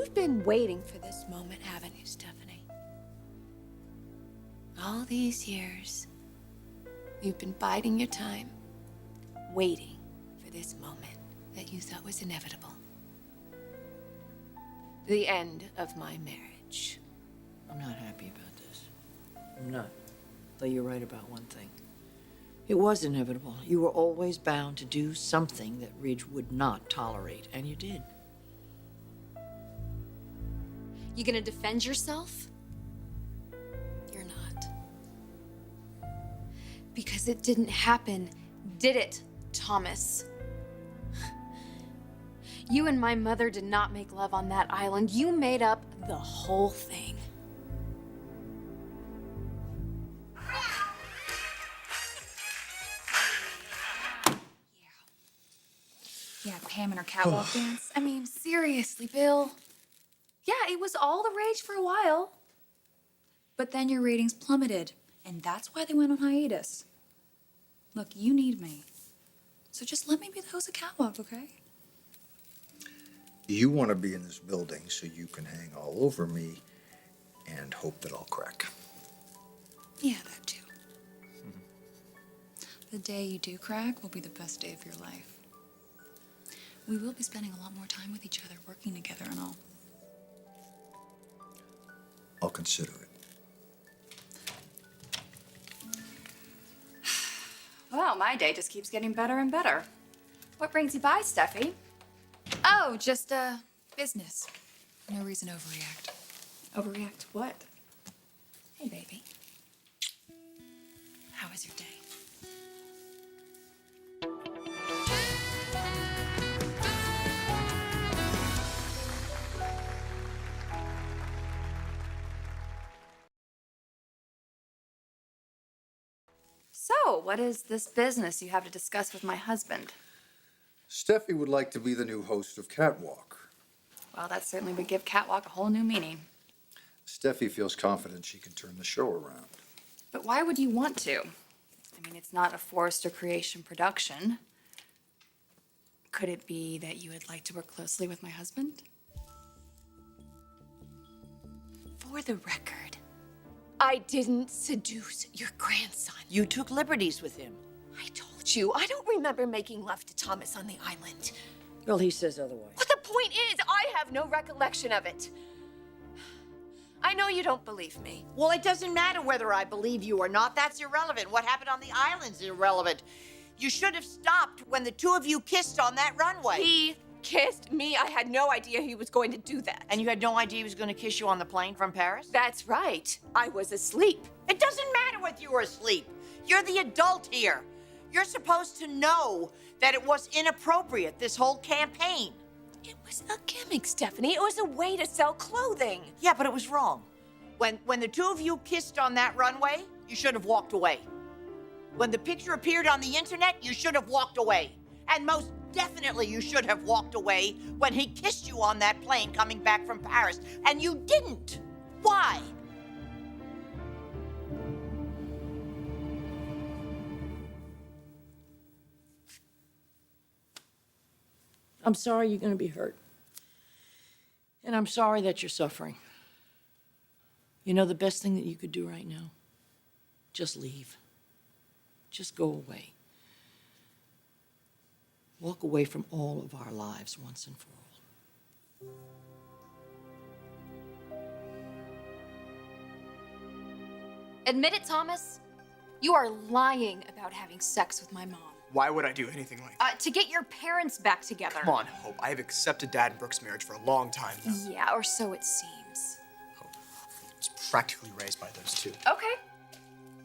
You've been waiting for this moment, haven't you, Stephanie? All these years, you've been biding your time, waiting for this moment that you thought was inevitable. The end of my marriage. I'm not happy about this. I'm not. Though you're right about one thing. It was inevitable. You were always bound to do something that Ridge would not tolerate, and you did. You gonna defend yourself? You're not. Because it didn't happen, did it, Thomas? You and my mother did not make love on that island. You made up the whole thing. Yeah, Pam and her catwalk dance. I mean, seriously, Bill. Yeah, it was all the rage for a while. But then your ratings plummeted, and that's why they went on hiatus. Look, you need me. So just let me be the host of Catwalk, okay? You want to be in this building so you can hang all over me and hope that I'll crack. Yeah, that too. The day you do crack will be the best day of your life. We will be spending a lot more time with each other, working together and all. I'll consider it. Well, my day just keeps getting better and better. What brings you by, Steffi? Oh, just, business. No reason to overreact. Overreact to what? Hey, baby. How was your day? So, what is this business you have to discuss with my husband? Steffi would like to be the new host of Catwalk. Well, that certainly would give Catwalk a whole new meaning. Steffi feels confident she can turn the show around. But why would you want to? I mean, it's not a Forrester creation production. Could it be that you would like to work closely with my husband? For the record, I didn't seduce your grandson. You took liberties with him. I told you, I don't remember making love to Thomas on the island. Well, he says otherwise. But the point is, I have no recollection of it. I know you don't believe me. Well, it doesn't matter whether I believe you or not. That's irrelevant. What happened on the island's irrelevant. You should have stopped when the two of you kissed on that runway. He kissed me. I had no idea he was going to do that. And you had no idea he was going to kiss you on the plane from Paris? That's right. I was asleep. It doesn't matter whether you were asleep. You're the adult here. You're supposed to know that it was inappropriate, this whole campaign. It was a gimmick, Stephanie. It was a way to sell clothing. Yeah, but it was wrong. When the two of you kissed on that runway, you should have walked away. When the picture appeared on the internet, you should have walked away. And most definitely you should have walked away when he kissed you on that plane coming back from Paris. And you didn't. Why? I'm sorry you're going to be hurt. And I'm sorry that you're suffering. You know, the best thing that you could do right now? Just leave. Just go away. Walk away from all of our lives once and for all. Admit it, Thomas. You are lying about having sex with my mom. Why would I do anything like that? To get your parents back together. Come on, Hope. I have accepted Dad and Brooke's marriage for a long time now. Yeah, or so it seems. Hope. I was practically raised by those two. Okay.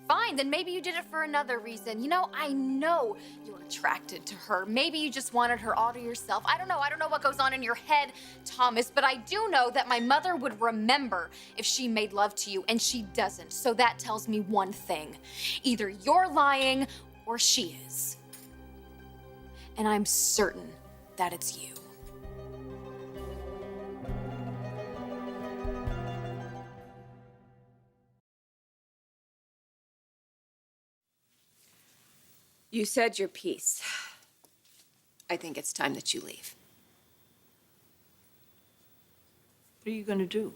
Fine, then maybe you did it for another reason. You know, I know you're attracted to her. Maybe you just wanted her all to yourself. I don't know what goes on in your head, Thomas, but I do know that my mother would remember if she made love to you, and she doesn't. So that tells me one thing. Either you're lying or she is. And I'm certain that it's you. You said your piece. I think it's time that you leave. What are you going to do?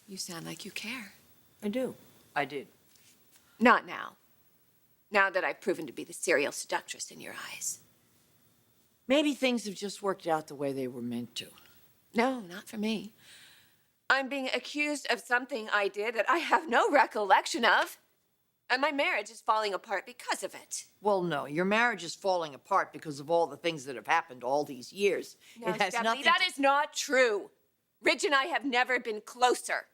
You sound like you care. I do. I did. Not now. Now that I've proven to be the serial seductress in your eyes. Maybe things have just worked out the way they were meant to. No, not for me. I'm being accused of something I did that I have no recollection of. And my marriage is falling apart because of it. Well, no, your marriage is falling apart because of all the things that have happened all these years. No, it has Stephanie, nothing that is not true. Ridge and I have never been closer.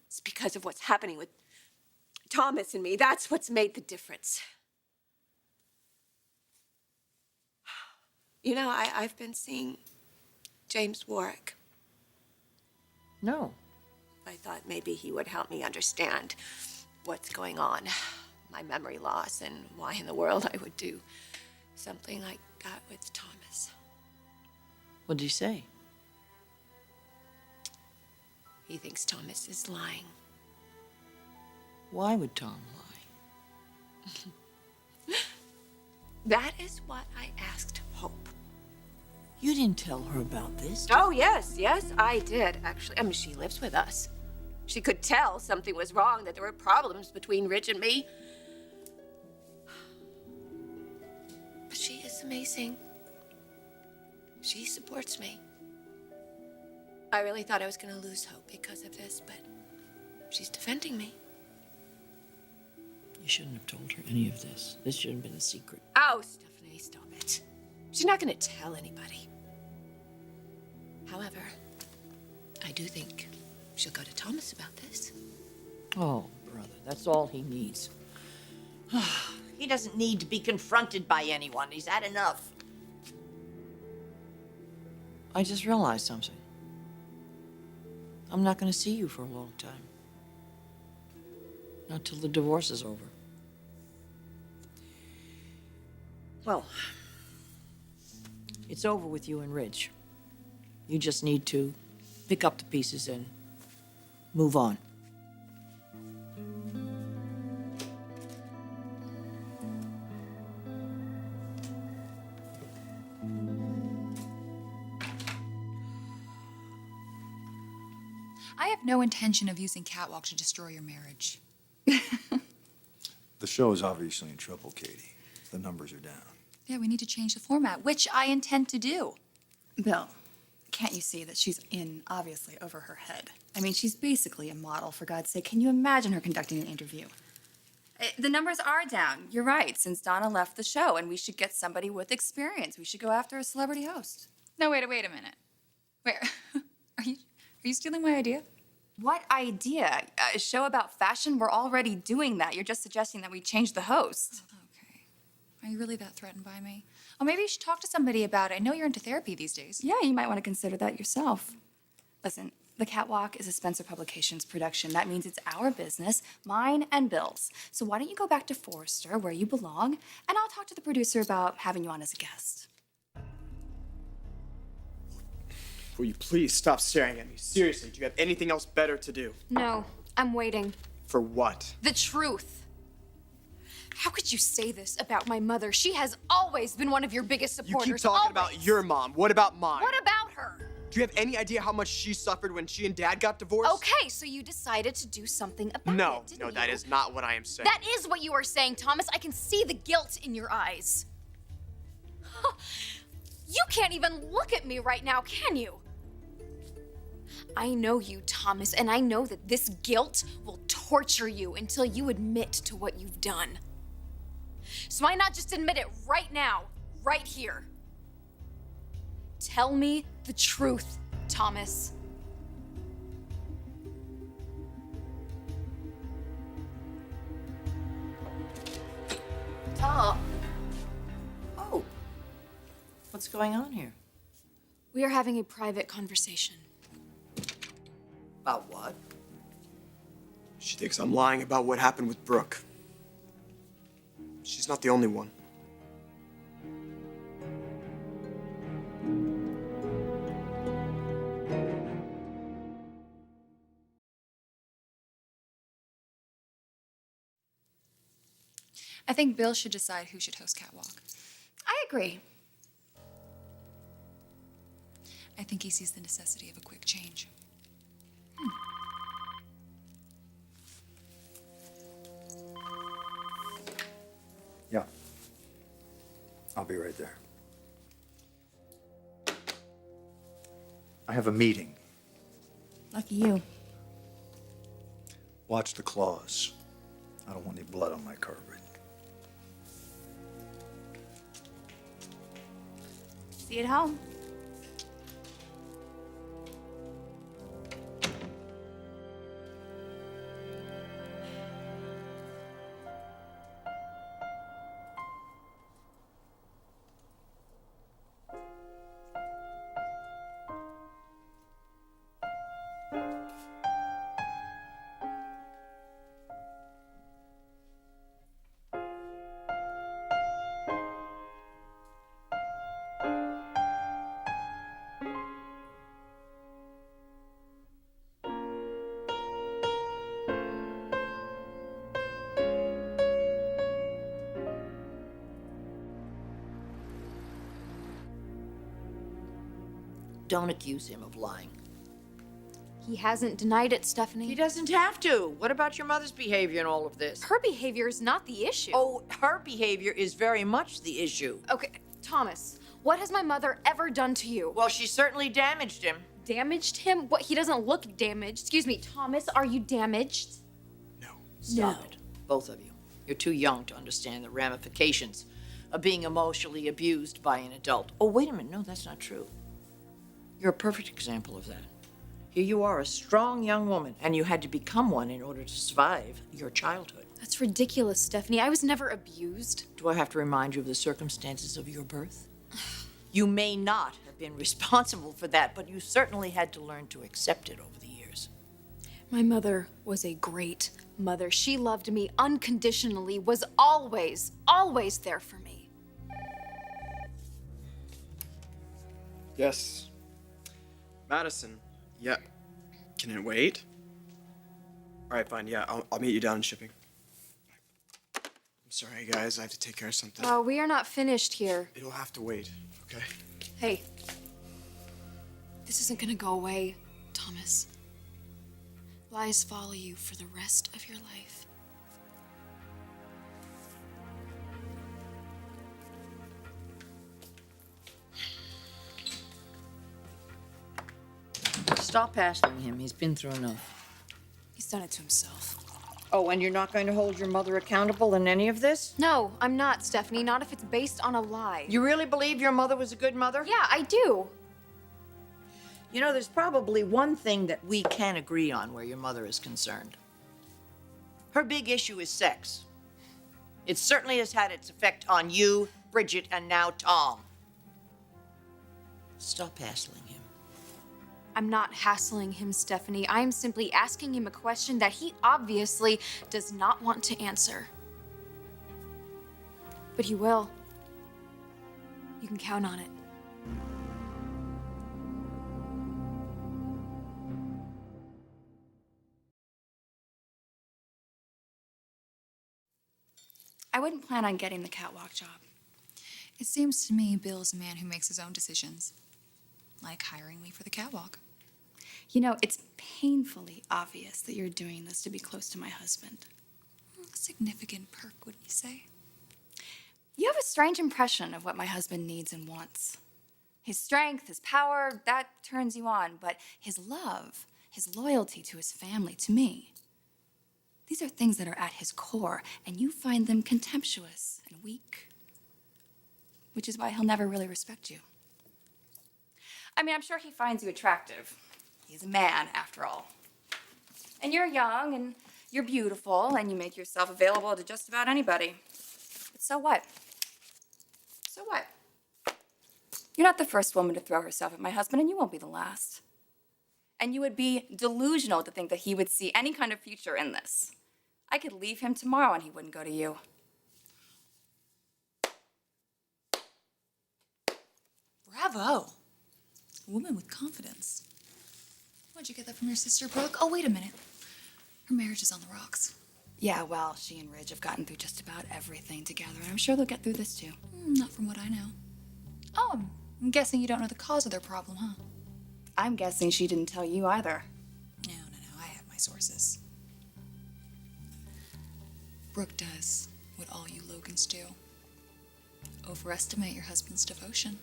It's because of what's happening with Thomas and me. That's what's made the difference. You know, I've been seeing James Warwick. No. I thought maybe he would help me understand what's going on, my memory loss, and why in the world I would do something like that with Thomas. What did he say? He thinks Thomas is lying. Why would Tom lie? That is what I asked Hope. You didn't tell her about this. Oh, yes, I did, actually. I mean, she lives with us. She could tell something was wrong, that there were problems between Ridge and me. But she is amazing. She supports me. I really thought I was going to lose Hope because of this, but she's defending me. You shouldn't have told her any of this. This should have been a secret. Oh, Stephanie, stop it. She's not going to tell anybody. However, I do think she'll go to Thomas about this. Oh, brother, that's all he needs. He doesn't need to be confronted by anyone. He's had enough. I just realized something. I'm not going to see you for a long time. Not till the divorce is over. Well, it's over with you and Ridge. You just need to pick up the pieces and move on. I have no intention of using Catwalk to destroy your marriage. The show is obviously in trouble, Katie. The numbers are down. Yeah, we need to change the format, which I intend to do. Bill, can't you see that she's in, obviously, over her head? I mean, she's basically a model, for God's sake. Can you imagine her conducting an interview? The numbers are down. You're right, since Donna left the show, and we should get somebody with experience. We should go after a celebrity host. No, wait a minute. Wait, are you stealing my idea? What idea? A show about fashion? We're already doing that. You're just suggesting that we change the host. Okay. Are you really that threatened by me? Oh, maybe you should talk to somebody about it. I know you're into therapy these days. Yeah, you might want to consider that yourself. Listen, The Catwalk is a Spencer Publications production. That means it's our business, mine and Bill's. So why don't you go back to Forrester, where you belong, and I'll talk to the producer about having you on as a guest. Will you please stop staring at me? Seriously, do you have anything else better to do? No, I'm waiting. For what? The truth. How could you say this about my mother? She has always been one of your biggest You supporters. keep talking always. about your mom. What about mine? What about her? Do you have any idea how much she suffered when she and Dad got divorced? Okay, so you decided to do something about No, it, didn't no, you? that is not what I am saying. That is what you are saying, Thomas. I can see the guilt in your eyes. You can't even look at me right now, can you? I know you, Thomas, and I know that this guilt will torture you until you admit to what you've done. So why not just admit it right now, right here? Tell me the truth, Thomas. Tom. Oh. What's going on here? We are having a private conversation. About what? She thinks I'm lying about what happened with Brooke. She's not the only one. I think Bill should decide who should host Catwalk. I agree. I think he sees the necessity of a quick change. Yeah. I'll be right there. I have a meeting. Lucky you. Watch the claws. I don't want any blood on my carpet. See you at home. Don't accuse him of lying. He hasn't denied it, He Stephanie. doesn't have to. What about your mother's behavior in all of this? Her behavior is not the issue. Oh, her behavior is very much the issue. Okay, Thomas, what has my mother ever done to you? Well, she certainly damaged him. Damaged him? What, he doesn't look damaged. Excuse me, Thomas, are you damaged? No. Stop it, both of you. You're too young to understand the ramifications of being emotionally abused by an adult. Oh, wait a minute. No, that's not true. You're a perfect example of that. Here you are, a strong young woman, and you had to become one in order to survive your childhood. That's ridiculous, Stephanie. I was never abused. Do I have to remind you of the circumstances of your birth? You may not have been responsible for that, but you certainly had to learn to accept it over the years. My mother was a great mother. She loved me unconditionally, was always, always there for me. Yes. Madison. Yeah. Can it wait? All right, fine. Yeah, I'll meet you down in shipping. I'm sorry, guys. I have to take care of something. We are not finished here. It'll have to wait, okay? Hey, this isn't gonna go away, Thomas. Lies follow you for the rest of your life. Stop hassling him. He's been through enough. He's done it to himself. Oh, and you're not going to hold your mother accountable in any of this? No, I'm not, Stephanie. Not if it's based on a lie. You really believe your mother was a good mother? Yeah, I do. You know, there's probably one thing that we can agree on where your mother is concerned. Her big issue is sex. It certainly has had its effect on you, Bridget, and now Tom. Stop hassling him. I'm not hassling him, Stephanie. I am simply asking him a question that he obviously does not want to answer. But he will. You can count on it. I wouldn't plan on getting the Catwalk job. It seems to me Bill is a man who makes his own decisions, like hiring me for the Catwalk. You know, it's painfully obvious that you're doing this to be close to my husband. A significant perk, wouldn't you say? You have a strange impression of what my husband needs and wants. His strength, his power, that turns you on, but his love, his loyalty to his family, to me, these are things that are at his core, and you find them contemptuous and weak, which is why he'll never really respect you. I mean, I'm sure he finds you attractive. He's a man, after all. And you're young, and you're beautiful, and you make yourself available to just about anybody. But so what? So what? You're not the first woman to throw herself at my husband, and you won't be the last. And you would be delusional to think that he would see any kind of future in this. I could leave him tomorrow and he wouldn't go to you. Bravo. A woman with confidence. Where'd you get that from your sister, Brooke? Oh, wait a minute. Her marriage is on the rocks. Yeah, well, she and Ridge have gotten through just about everything together, and I'm sure they'll get through this too. Not from what I know. Oh, I'm guessing you don't know the cause of their problem, huh? I'm guessing she didn't tell you either. No, I have my sources. Brooke does what all you Logans do. Overestimate your husband's devotion.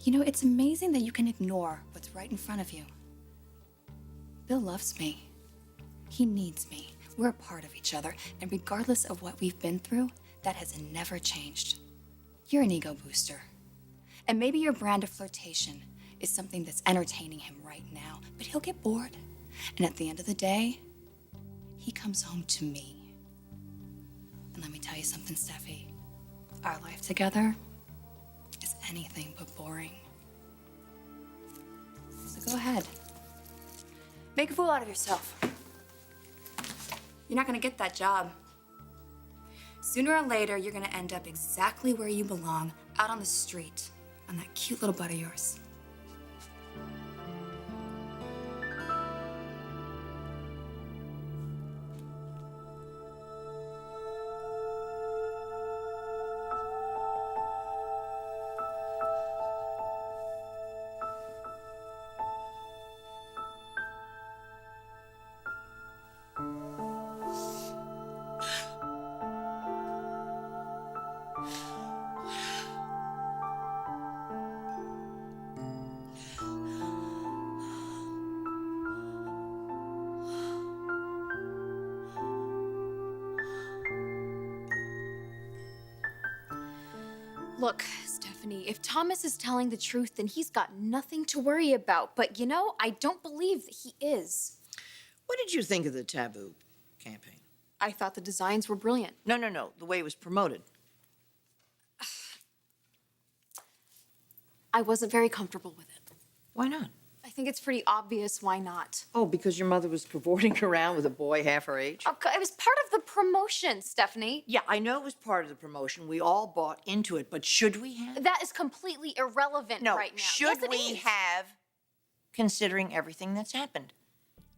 You know, it's amazing that you can ignore what's right in front of you. Bill loves me. He needs me. We're a part of each other, and regardless of what we've been through, that has never changed. You're an ego booster. And maybe your brand of flirtation is something that's entertaining him right now, but he'll get bored. And at the end of the day, he comes home to me. And let me tell you something, Steffi. Our life together is anything but boring. So go ahead. Make a fool out of yourself. You're not gonna get that job. Sooner or later, you're gonna end up exactly where you belong, out on the street, on that cute little butt of yours. Look, Stephanie, if Thomas is telling the truth, then he's got nothing to worry about. But you know, I don't believe that he is. What did you think of the Taboo campaign? I thought the designs were brilliant. No, the way it was promoted. I wasn't very comfortable with it. Why not? I think it's pretty obvious why not. Oh, because your mother was cavorting around with a boy half her age? Oh, it was part of the promotion, Stephanie. Yeah, I know it was part of the promotion. We all bought into it, but should we have? That is completely irrelevant No, right now. should Yes, it we is. have, considering everything that's happened?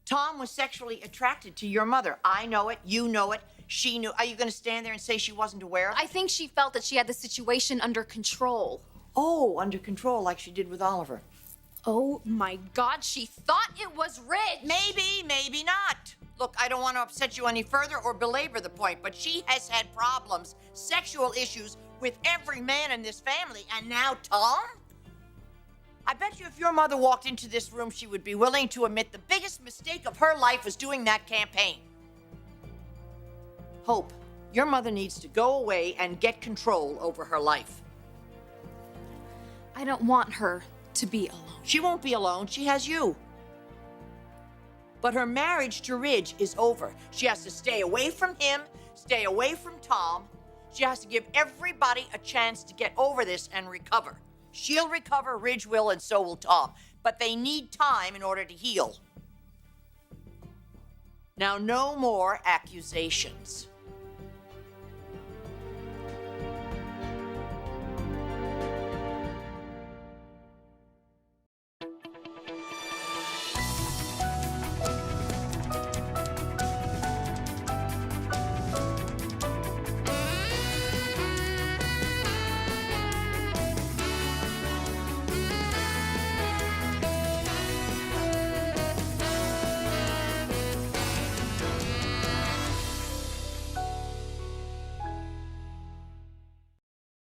Tom was sexually attracted to your mother. I know it, you know it, she knew. Are you going to stand there and say she wasn't aware of it? I think she felt that she had the situation under control. Oh, under control, like she did with Oliver. Oh my God, she thought it was Rich. Maybe, maybe not. Look, I don't want to upset you any further or belabor the point, but she has had problems, sexual issues with every man in this family, and now Tom? I bet you if your mother walked into this room, she would be willing to admit the biggest mistake of her life was doing that campaign. Hope, your mother needs to go away and get control over her life. I don't want her to be alone. She won't be alone. She has you. But her marriage to Ridge is over. She has to stay away from him, stay away from Tom. She has to give everybody a chance to get over this and recover. She'll recover, Ridge will, and so will Tom. But they need time in order to heal. Now, no more accusations.